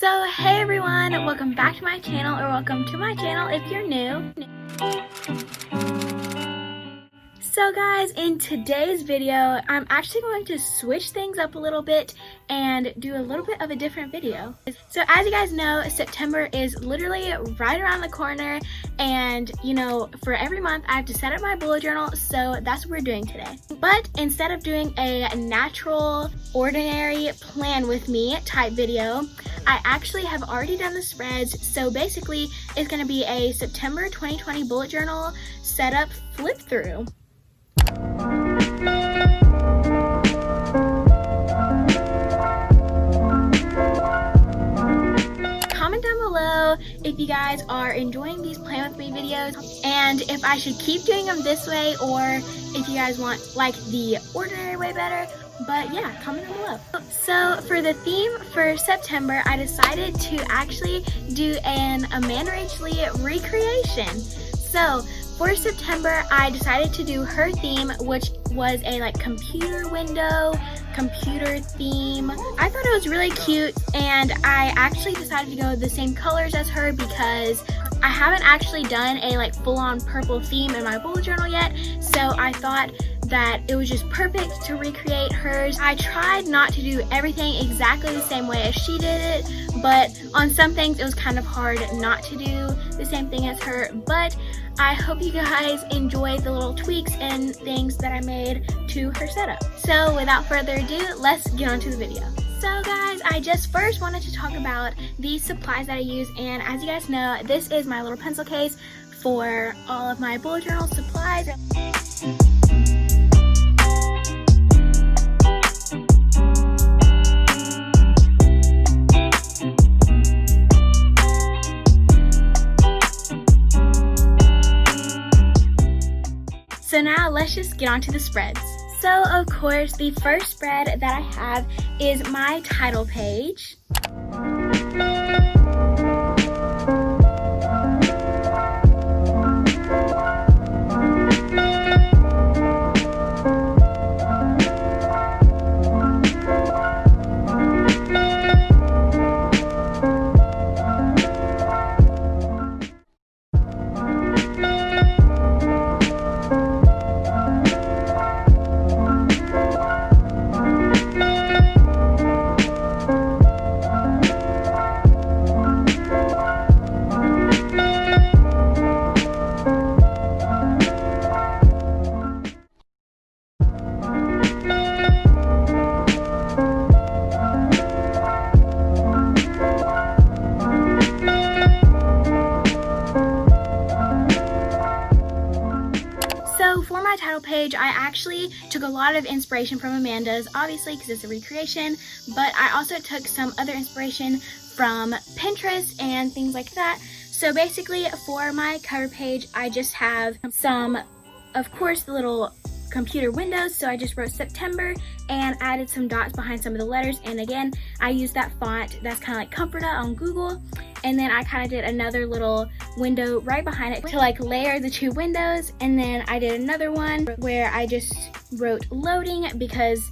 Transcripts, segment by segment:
So hey everyone, welcome back to my channel, or welcome to my channel if you're new. So guys, in today's video, I'm actually going to switch things up a little bit and do a little bit of a different video. So as you guys know, September is literally right around the corner, and you know, for every month I have to set up my bullet journal, so that's what we're doing today. But instead of doing a natural, ordinary plan with me type video, I actually have already done the spreads, so basically it's going to be a September 2020 bullet journal setup flip through. Comment down below if you guys are enjoying these plan with me videos and if I should keep doing them this way or if you guys want like the ordinary way better. But yeah, comment down below. So for the theme for September, I decided to actually do an Amanda Rach Lee recreation. So for September, I decided to do her theme, which was a like computer window, computer theme. I thought it was really cute, and I actually decided to go the same colors as her because I haven't actually done a like full-on purple theme in my bullet journal yet, so I thought that it was just perfect to recreate hers. I tried not to do everything exactly the same way as she did it, but on some things it was kind of hard not to do the same thing as her. But I hope you guys enjoyed the little tweaks and things that I made to her setup. So without further ado, let's get on to the video. So guys, I just first wanted to talk about the supplies that I use, and as you guys know, this is my little pencil case for all of my bullet journal supplies. So now let's just get on to the spreads. So of course, the first spread that I have is my title page. For my title page, I actually took a lot of inspiration from Amanda's, obviously because it's a recreation, but I also took some other inspiration from Pinterest and things like that. So basically for my cover page, I just have some, of course, the little computer windows, so I just wrote September and added some dots behind some of the letters, and again I used that font that's kind of like Comforta on Google, and then I kind of did another little window right behind it to like layer the two windows, and then I did another one where I just wrote loading because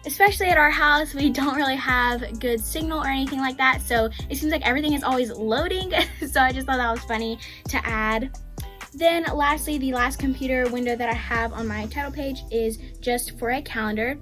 especially at our house we don't really have good signal or anything like that, so it seems like everything is always loading. So I just thought that was funny to add. Then lastly, the last computer window that I have on my title page is just for a calendar.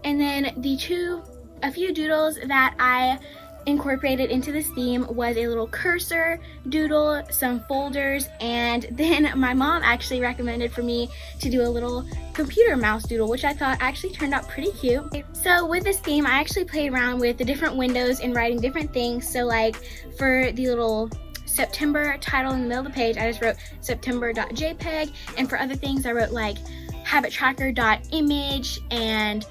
And then a few doodles that I incorporated into this theme was a little cursor doodle, some folders, and then my mom actually recommended for me to do a little computer mouse doodle, which I thought actually turned out pretty cute. So with this theme, I actually played around with the different windows and writing different things. So like for the little September title in the middle of the page, I just wrote september.jpg, and for other things I wrote like habittracker.image, and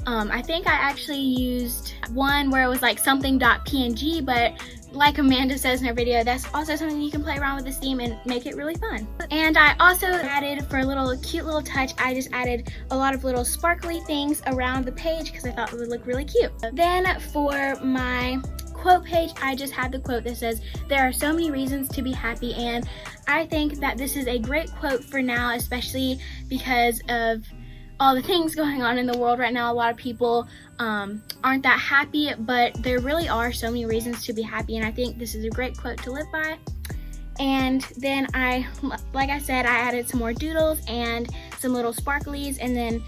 I think I actually used one where it was like something.png, but like Amanda says in her video, that's also something you can play around with this theme and make it really fun. And I also added, for a little cute little touch, I just added a lot of little sparkly things around the page because I thought it would look really cute. Then for my quote page, I just had the quote that says, "There are so many reasons to be happy," and I think that this is a great quote for now, especially because of all the things going on in the world right now. A lot of people aren't that happy, but there really are so many reasons to be happy, and I think this is a great quote to live by. And then like I said, I added some more doodles and some little sparklies, and then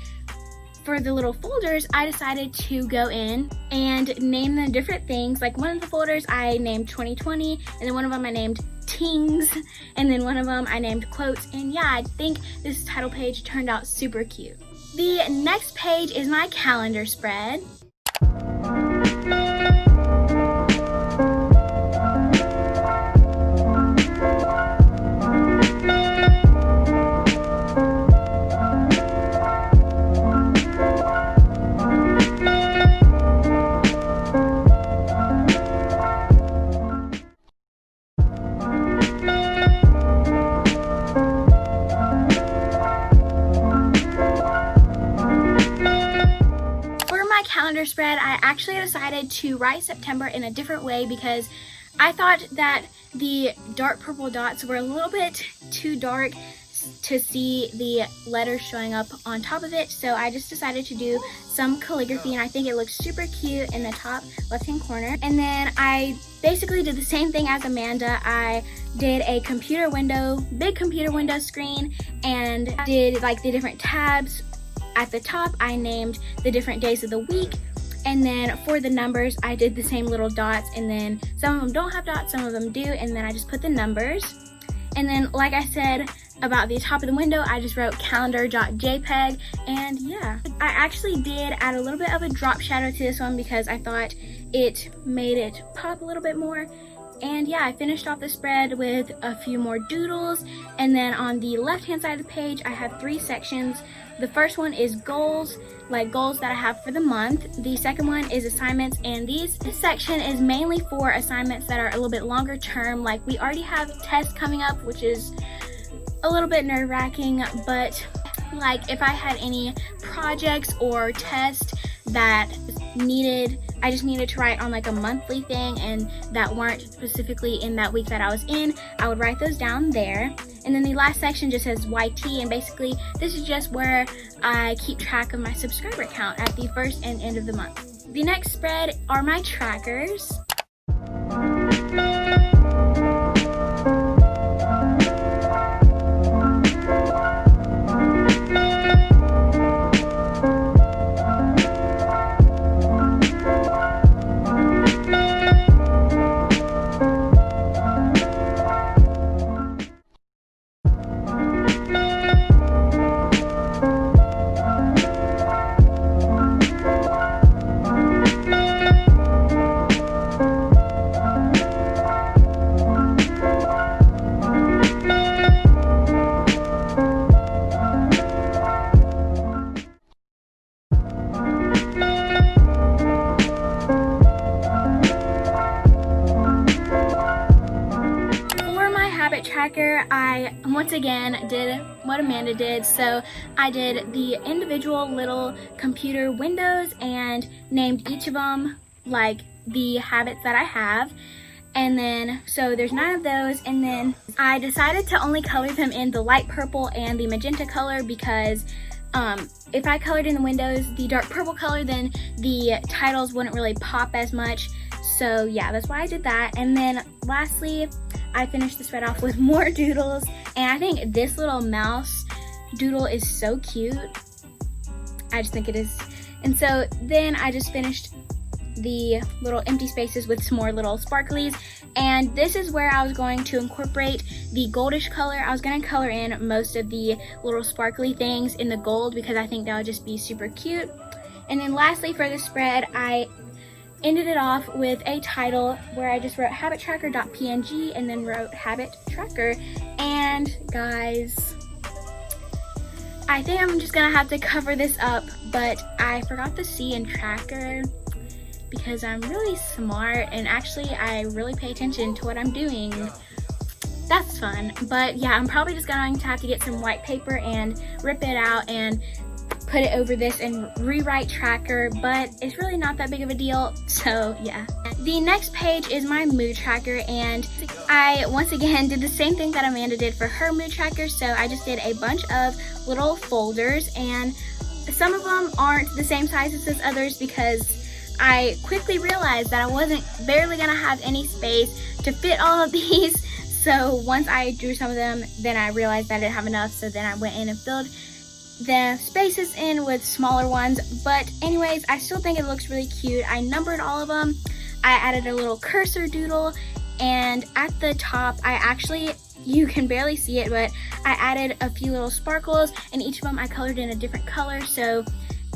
for the little folders, I decided to go in and name them different things. Like one of the folders I named 2020, and then one of them I named Tings, and then one of them I named Quotes. And yeah, I think this title page turned out super cute. The next page is my calendar spread. Calendar spread, I actually decided to write September in a different way because I thought that the dark purple dots were a little bit too dark to see the letters showing up on top of it, so I just decided to do some calligraphy, and I think it looks super cute in the top left hand corner. And then I basically did the same thing as Amanda. I did a computer window, big computer window screen, and did like the different tabs. At the top, I named the different days of the week, and then for the numbers, I did the same little dots, and then some of them don't have dots, some of them do, and then I just put the numbers. And then, like I said about the top of the window, I just wrote calendar.jpg, and yeah. I actually did add a little bit of a drop shadow to this one because I thought it made it pop a little bit more. And yeah, I finished off the spread with a few more doodles, and then on the left hand side of the page, I have 3 sections. The first one is goals, like goals that I have for the month. The second one is assignments, and this section is mainly for assignments that are a little bit longer term. Like we already have tests coming up, which is a little bit nerve-wracking, but like if I had any projects or tests that I just needed to write on like a monthly thing and that weren't specifically in that week that I was in, I would write those down there. And then the last section just says YT, and basically this is just where I keep track of my subscriber count at the first and end of the month. The next spread are my trackers. Tracker, I once again did what Amanda did. So I did the individual little computer windows and named each of them like the habits that I have. And then, so there's 9 of those, and then I decided to only color them in the light purple and the magenta color because if I colored in the windows the dark purple color, then the titles wouldn't really pop as much. So yeah, that's why I did that. And then lastly, I finished the spread off with more doodles, and I think this little mouse doodle is so cute. I just think it is. And so then I just finished the little empty spaces with some more little sparklies, and this is where I was going to incorporate the goldish color. I was going to color in most of the little sparkly things in the gold because I think that would just be super cute. And then lastly for the spread, I ended it off with a title where I just wrote habittracker.png and then wrote habit tracker. And guys, I think I'm just gonna have to cover this up, but I forgot the C in tracker because I'm really smart and actually I really pay attention to what I'm doing. That's fun. But yeah, I'm probably just going to have to get some white paper and rip it out and put it over this and rewrite tracker, but it's really not that big of a deal, so yeah. The next page is my mood tracker, and I once again did the same thing that Amanda did for her mood tracker. So I just did a bunch of little folders, and some of them aren't the same sizes as others because I quickly realized that I wasn't barely gonna have any space to fit all of these. So once I drew some of them, then I realized I didn't have enough, so then I went in and filled the spaces in with smaller ones. But anyways, I still think it looks really cute. I numbered all of them. I added a little cursor doodle, and at the top, you can barely see it, but I added a few little sparkles, and each of them I colored in a different color. So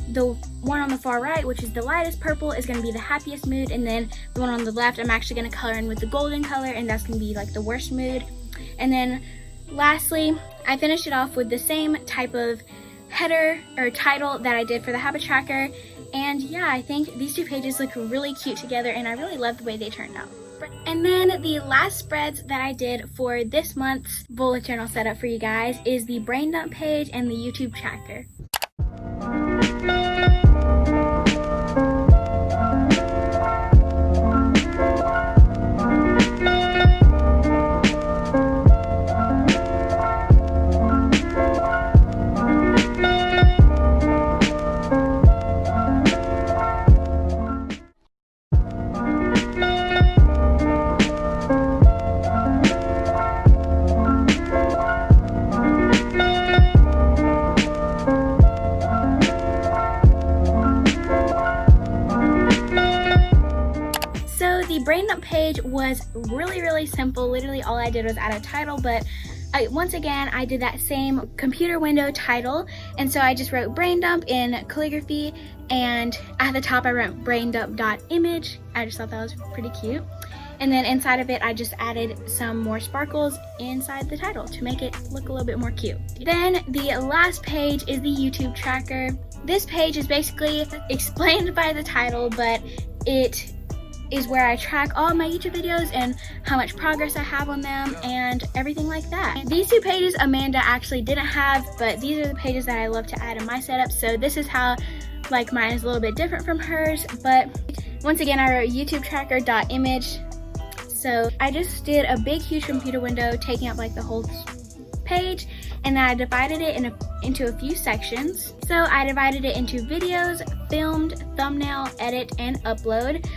the one on the far right, which is the lightest purple, is going to be the happiest mood, and then the one on the left I'm actually going to color in with the golden color, and that's going to be like the worst mood. And then lastly, I finished it off with the same type of header or title that I did for the habit tracker. And yeah, I think these two pages look really cute together, and I really love the way they turned out. And then the last spreads that I did for this month's bullet journal setup for you guys is the brain dump page and the YouTube tracker. The brain dump page was really simple. Literally all I did was add a title, but once again I did that same computer window title, and so I just wrote brain dump in calligraphy, and at the top I wrote brain dump.image. I just thought that was pretty cute. And then inside of it I just added some more sparkles inside the title to make it look a little bit more cute. Then the last page is the YouTube tracker. This page is basically explained by the title, but it is where I track all my YouTube videos and how much progress I have on them and everything like that. And these two pages Amanda actually didn't have, but these are the pages that I love to add in my setup. So this is how like mine is a little bit different from hers. But once again, I wrote YouTube tracker.image. So I just did a big huge computer window taking up like the whole page, and then I divided it into a few sections. So I divided it into videos, filmed, thumbnail, edit, and upload.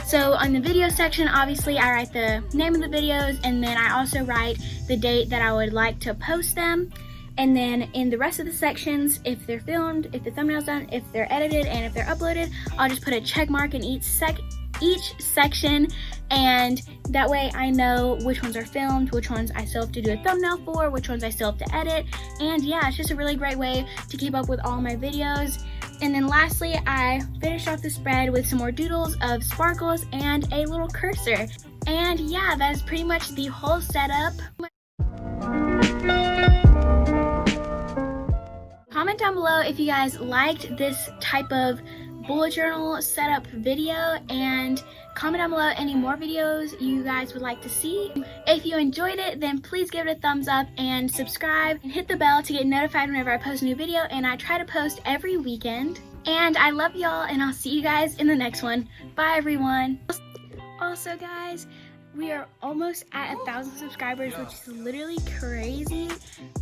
So on the video section, obviously I write the name of the videos, and then I also write the date that I would like to post them. And then in the rest of the sections, if they're filmed, if the thumbnail's done, if they're edited, and if they're uploaded, I'll just put a check mark in each section, and that way I know which ones are filmed, which ones I still have to do a thumbnail for, which ones I still have to edit. And yeah, it's just a really great way to keep up with all my videos. And then lastly, I finished off the spread with some more doodles of sparkles and a little cursor. And yeah, that is pretty much the whole setup. Comment down below if you guys liked this type of bullet journal setup video, and comment down below any more videos you guys would like to see. If you enjoyed it, then please give it a thumbs up and subscribe and hit the bell to get notified whenever I post a new video, and I try to post every weekend. And I love y'all, and I'll see you guys in the next one. Bye everyone. Also guys, we are almost at 1,000 subscribers, which is literally crazy,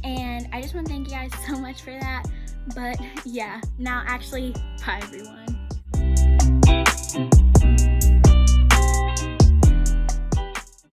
and I just want to thank you guys so much for that. But yeah, now actually, bye everyone.